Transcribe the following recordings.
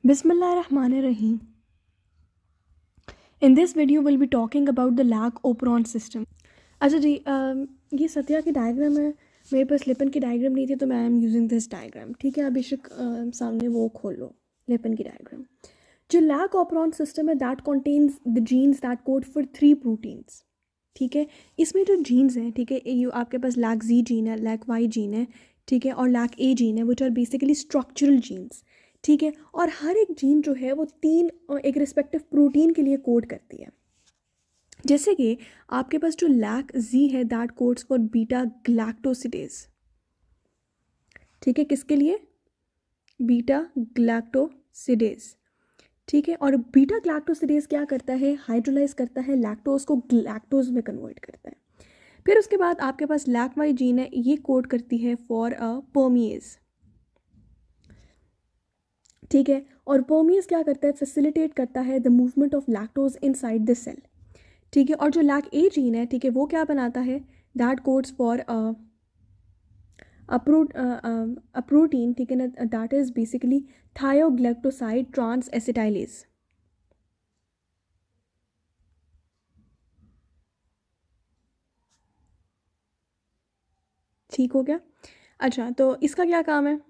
Bismillahirrahmanirrahim. In this video we'll be talking about the lac operon system. अच्छा जी, ये सत्या की diagram है. मेरे पास लिपन की डायग्राम नहीं थी तो मैं एम यूजिंग दिस डायग्राम. ठीक है, आप बेशक सामने वो खोल लो लिपन की डायग्राम. जो लैक ऑपरॉन सिस्टम है that contains the genes that code for 3 proteins. ठीक है, इसमें जो जीन्स हैं, ठीक है, ये आपके पास लैक जी जीन है, लैक वाई जीन है, ठीक है, और लैक ए जीन है, which are basically structural genes. ठीक है, और हर एक जीन जो है वो 3 एक रिस्पेक्टिव प्रोटीन के लिए कोड करती है. जैसे कि आपके पास जो लैक जी है दैट कोड्स फॉर बीटा ग्लैक्टोसिडेज. ठीक है, किसके लिए? बीटा ग्लैक्टोसिडेज. ठीक है, और बीटा ग्लैक्टोसिडेज क्या करता है? हाइड्रोलाइज करता है लैक्टोज को ग्लैक्टोज में कन्वर्ट करता है. फिर उसके बाद आपके पास लैक वाई जीन है, ये कोड करती है फॉर अ परमिएज. ठीक है, और परमिएज क्या करता है? फैसिलिटेट करता है the movement of lactose inside the cell. ठीक है, और जो लैक ए जीन है, ठीक है, वो क्या बनाता है? That codes for a protein, ठीक है ना, that is basically thiogalactoside transacetylase. ठीक हो गया? अच्छा, तो इसका क्या काम है?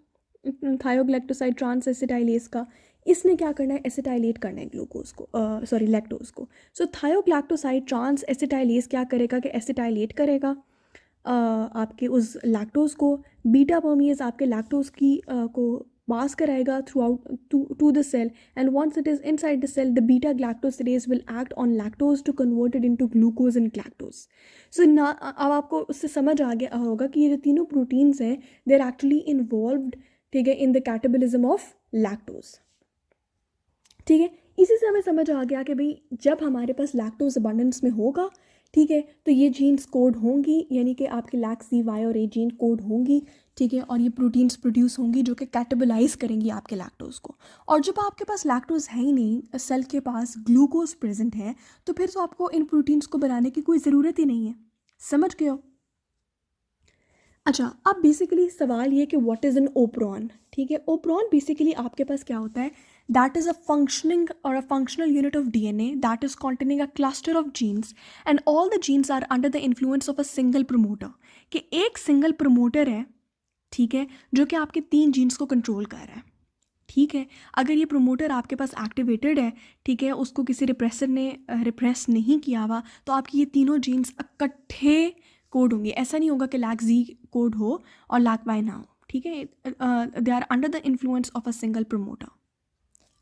थायोग्लाइकोसाइड ट्रांस एसिटाइलेज का. इसने क्या करना है? एसिटाइलेट करना है ग्लूकोज को, सॉरी लैक्टोज को. सो थायोग्लाइकोसाइड ट्रांस एसिटाइलेज क्या करेगा कि एसिटाइलेट करेगा आपके उस लैक्टोज को. बीटा परमिएज आपके लैक्टोज की को पास कराएगा throughout to the cell, and once it is inside the cell the beta galactosidase will act on lactose to convert it into glucose and galactose. So ना अब आपको उससे समझ आ गया होगा कि ये जो तीनों प्रोटीन्स हैं दे आर एक्चुअली इन्वॉल्व्ड, ठीक है, in the catabolism of lactose. ठीक है, इसी से हमें समझ आ गया कि भाई जब हमारे पास लैक्टोज अबंडेंस में होगा, ठीक है, तो ये जीन्स कोड होंगी, यानी कि आपके लैक सी वाई और ए जीन कोड होंगी. ठीक है, और ये प्रोटीन्स प्रोड्यूस होंगी जो कि कैटाबलाइज करेंगी आपके लैक्टोज को. और जब आपके पास लैक्टोज है ही नहीं, सेल के पास ग्लूकोज प्रेजेंट है, तो फिर तो आपको इन प्रोटीन्स को बनाने की कोई ज़रूरत ही नहीं है. समझ गए हो? अच्छा, अब बेसिकली सवाल ये कि व्हाट इज़ एन ओप्रॉन. ठीक है, ओप्रॉन बेसिकली आपके पास क्या होता है? दैट इज़ अ फंक्शनिंग और a functional unit of DNA that is containing a cluster of genes, and all the genes are under the influence of a single promoter. कि एक single promoter है, ठीक है, जो कि आपके 3 जीन्स को कंट्रोल कर रहा है. ठीक है, अगर ये प्रमोटर आपके पास एक्टिवेटेड है, ठीक है, उसको किसी रिप्रेसर ने रिप्रेस नहीं किया हुआ, तो आपकी ये तीनों जीन्स इकट्ठे कोड होंगे. ऐसा नहीं होगा कि लैक जी कोड हो और लैक वाई ना हो. ठीक है, they are under the influence of a single promoter.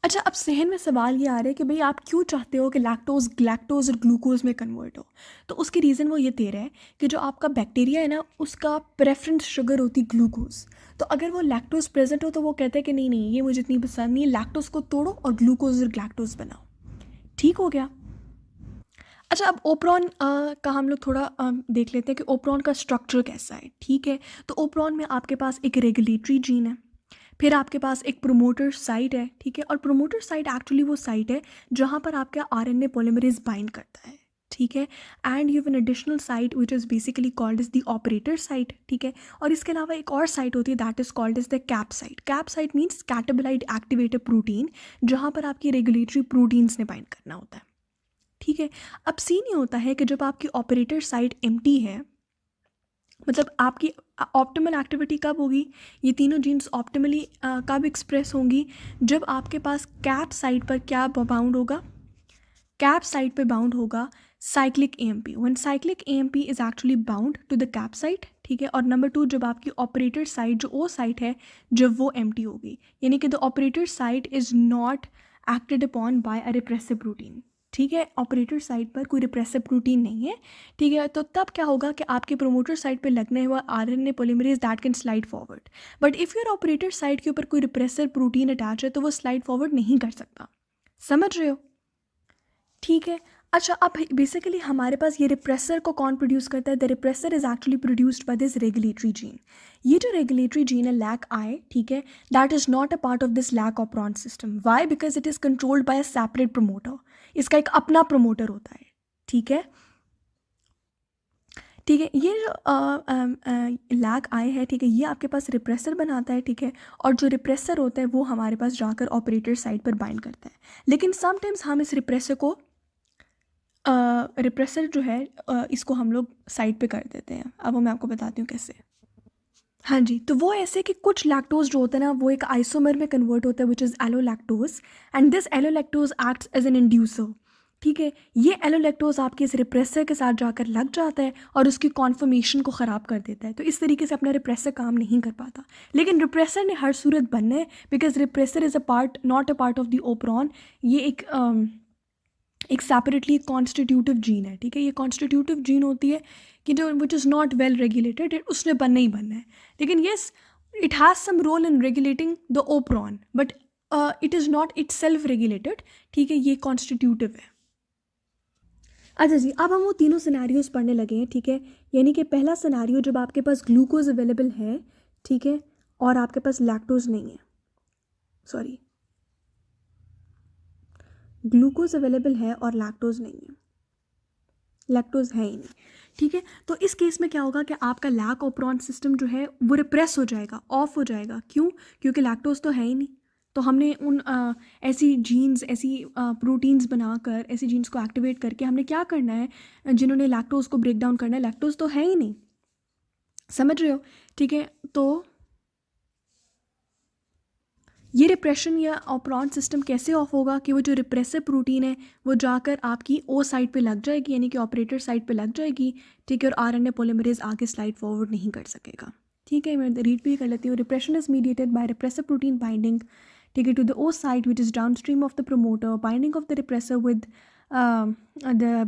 अच्छा, अब सहन में सवाल ये आ रहा है कि भाई आप क्यों चाहते हो कि लैक्टोज ग्लैक्टोज और ग्लूकोज में कन्वर्ट हो? तो उसकी रीज़न वो ये दे रहा है कि जो आपका बैक्टीरिया है ना, उसका प्रेफरेंस शुगर होती ग्लूकोज. तो अगर वो लैक्टोज प्रेजेंट हो तो वो कहते हैं कि नहीं नहीं, ये मुझे इतनी पसंद नहीं है, लैक्टोज को तोड़ो और ग्लूकोज और ग्लैक्टोज बनाओ. ठीक हो गया? अच्छा, अब ओप्रॉन का हम लोग थोड़ा देख लेते हैं कि ओप्रॉन का स्ट्रक्चर कैसा है. ठीक है, तो ओप्रॉन में आपके पास एक रेगुलेटरी जीन है, फिर आपके पास एक प्रोमोटर साइट है. ठीक है, और प्रोमोटर साइट एक्चुअली वो साइट है जहाँ पर आपका आरएनए पॉलीमरेज बाइंड करता है. ठीक है, and you have an additional site which is basically called is the operator site. ठीक है, और इसके अलावा एक और साइट होती है that is called is the cap site. CAP site means catabolite activator protein, जहाँ पर आपकी रेगुलेटरी प्रोटीन्स ने बाइंड करना होता है. ठीक है, अब सीन ये होता है कि जब आपकी ऑपरेटर साइट एम्प्टी है, मतलब आपकी ऑप्टिमल एक्टिविटी कब होगी? ये तीनों जीन्स ऑप्टिमली कब एक्सप्रेस होंगी? जब आपके पास कैप साइट पर क्या बाउंड होगा? कैप साइट पे बाउंड होगा cyclic AMP. When cyclic AMP is actually bound to the cap site. ठीक है, और नंबर 2, जब आपकी ऑपरेटर साइट जो ओ साइट है जब वो एम्प्टी होगी, यानी कि the operator site is not acted upon bye a repressive protein. ठीक है, ऑपरेटर साइट पर कोई रिप्रेसिव प्रोटीन नहीं है. ठीक है, तो तब क्या होगा कि आपके प्रोमोटर साइट पे लगने हुआ RNA polymerase that can slide forward. But if your operator site के ऊपर कोई रिप्रेसिव प्रोटीन अटैच है तो वो स्लाइड फॉरवर्ड नहीं कर सकता. समझ रहे हो? ठीक है. अच्छा, अब बेसिकली हमारे पास ये रिप्रेसर को कौन प्रोड्यूस करता है? The repressor is actually produced by this regulatory gene. ये जो रेगुलेटरी जीन है लैक आई, ठीक है, that is not a part of this lac operon system. Why? Because it is controlled by a separate promoter. इसका एक अपना promoter होता है. ठीक है, ठीक है। ये जो लैक आई है, ठीक है, ये आपके पास रिप्रेसर बनाता है, ठीक है, और जो रिप्रेसर होता है वो हमारे पास जाकर ऑपरेटर साइड पर बाइंड करता है। लेकिन समटाइम्स हम इस रिप्रेसर को रिप्रेसर जो है इसको हम लोग साइड पे कर देते हैं। अब वो मैं आपको बताती हूँ कैसे। हाँ जी, तो वो ऐसे कि कुछ लैक्टोज जो होता है ना वो एक आइसोमर में कन्वर्ट होता है which is allolactose, and this allolactose acts as an inducer. ठीक है, ये एलोलैक्टोज आपके इस रिप्रेसर के साथ जाकर लग जाता है और उसकी कॉन्फर्मेशन को ख़राब कर देता है। तो इस तरीके से अपना रिप्रेसर काम नहीं कर पाता। लेकिन रिप्रेसर ने हर सूरत बनना है, because repressor is a part, not a part of the operon. ये एक सेपरेटली कॉन्स्टिट्यूटिव जीन है। ठीक है, ये कॉन्स्टिट्यूटिव जीन होती है कि जो which is not well regulated, उसने बनना ही बनना है। लेकिन yes, it has some role in regulating the operon, but it is not itself regulated. ठीक है, ये कॉन्स्टिट्यूटिव है। अच्छा जी, अब हम वो तीनों सिनेरियोज पढ़ने लगे हैं। ठीक है, यानी कि पहला सिनेरियो जब आपके पास ग्लूकोज अवेलेबल है, ठीक है, और आपके पास लैक्टोज नहीं है, सॉरी, ग्लूकोज अवेलेबल है और लैक्टोज नहीं है, लैक्टोज है ही नहीं। ठीक है, तो इस केस में क्या होगा कि आपका लैक ओपरॉन सिस्टम जो है वो रिप्रेस हो जाएगा, ऑफ हो जाएगा। क्यों? क्योंकि लैक्टोज तो है ही नहीं। तो हमने उन ऐसी जीन्स, ऐसी प्रोटीन्स बनाकर, ऐसी जीन्स को एक्टिवेट करके हमने क्या करना है, जिन्होंने लैक्टोज को ब्रेक डाउन करना है, लैक्टोज तो है ही नहीं। समझ रहे हो? ठीक है, तो ये रिप्रेशन या ऑपरॉन सिस्टम कैसे ऑफ होगा कि वो जो रिप्रेसिव प्रोटीन है वो जाकर आपकी ओ साइड पे लग जाएगी, यानी कि ऑपरेटर साइड पे लग जाएगी। ठीक है, और आरएनए पॉलीमरेज आगे स्लाइड फॉरवर्ड नहीं कर सकेगा। ठीक है, मैं रीड भी कर लेती हूँ। Repression is mediated by repressive protein binding, ठीक है, to the O site which is downstream of the promoter, binding of the repressor with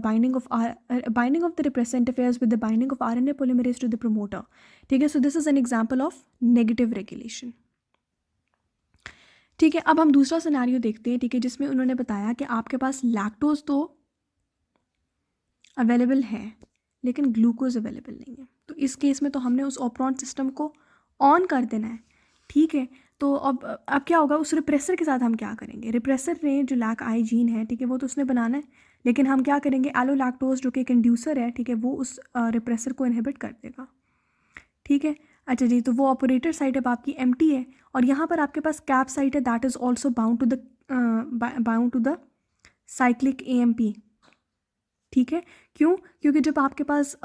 binding of the repressor interferes with the binding of RNA polymerase to the promoter. ठीक है, so this is an example of negative regulation. ठीक है, अब हम दूसरा scenario देखते हैं। ठीक है, जिसमें उन्होंने बताया कि आपके पास लैक्टोज तो अवेलेबल है लेकिन ग्लूकोज अवेलेबल नहीं है। तो इस केस में तो हमने उस ऑपरॉन सिस्टम को ऑन कर देना है। ठीक है, तो अब क्या होगा, उस रिप्रेसर के साथ हम क्या करेंगे? रिप्रेसर ने जो लैक आई जीन है, ठीक है, वो तो उसने बनाना है, लेकिन हम क्या करेंगे, एलोलैक्टोज जो कि एक इंड्यूसर है, ठीक है, वो उस रिप्रेसर को इनहिबिट कर देगा। ठीक है, अच्छा जी, तो वो ऑपरेटर साइट अब आपकी एम्प्टी है और यहाँ पर आपके पास कैप साइट है, that is also bound to the cyclic AMP। ठीक है, क्यों? क्योंकि जब आपके पास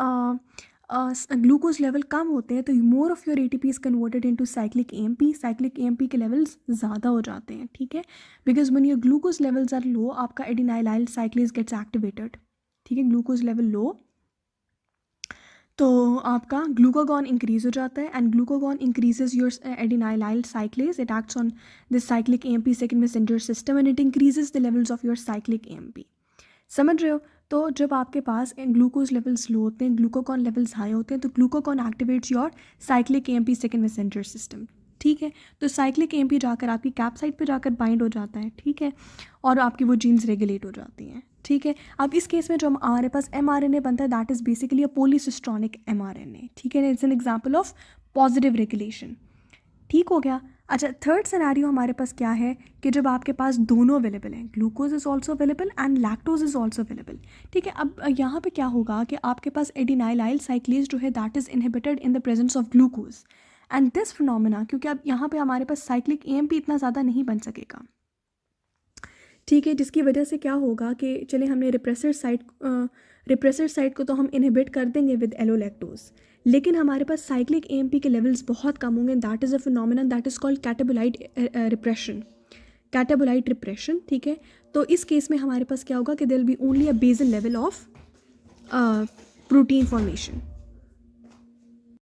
ग्लूकोज लेवल कम होते हैं तो more of your ATP is converted into cyclic AMP। Cyclic AMP के लेवल्स ज़्यादा हो जाते हैं। ठीक है, because when your glucose levels are low, आपका एडिनाइलाइल साइक्लेज गेट्स एक्टिवेटेड। ठीक है, ग्लूकोज लेवल लो तो आपका ग्लूकागॉन इंक्रीज हो जाता है, and glucagon increases your adenylyl cyclase, it acts on this cyclic AMP second messenger system and it increases the levels of your cyclic AMP। समझ रहे हो? तो जब आपके पास ग्लूकोज लेवल्स लो होते हैं, ग्लूकागॉन लेवल्स हाई होते हैं, तो glucagon activates your cyclic AMP second messenger system. ठीक है, तो साइक्लिक AMP जाकर आपकी कैप साइट पे जाकर बाइंड हो जाता है। ठीक है, और आपकी वो जीन्स रेगुलेट हो जाती हैं। ठीक है, अब इस केस में जो हमारे पास mRNA बनता है, that is basically a polycistronic mRNA। ठीक है, it's an example of positive regulation. ठीक हो गया। अच्छा, थर्ड सिनेरियो हमारे पास क्या है कि जब आपके पास दोनों अवेलेबल हैं, glucose is also available and lactose is also available. ठीक है, अब यहाँ पे क्या होगा कि आपके पास एडिनाइलाइल साइक्लेज जो है that is inhibited in the presence of glucose, and this phenomena, क्योंकि अब यहाँ पे हमारे पास साइक्लिक AMP इतना ज़्यादा नहीं बन सकेगा। ठीक है, जिसकी वजह से क्या होगा कि चले हमने रिप्रेसर साइट को तो हम इनहिबिट कर देंगे विद एलोलैक्टोज, लेकिन हमारे पास साइक्लिक AMP के लेवल्स बहुत कम होंगे। That is a phenomenon that is called catabolite repression, catabolite repression. ठीक है, तो इस केस में हमारे पास क्या होगा कि there will be only a basal level of protein formation.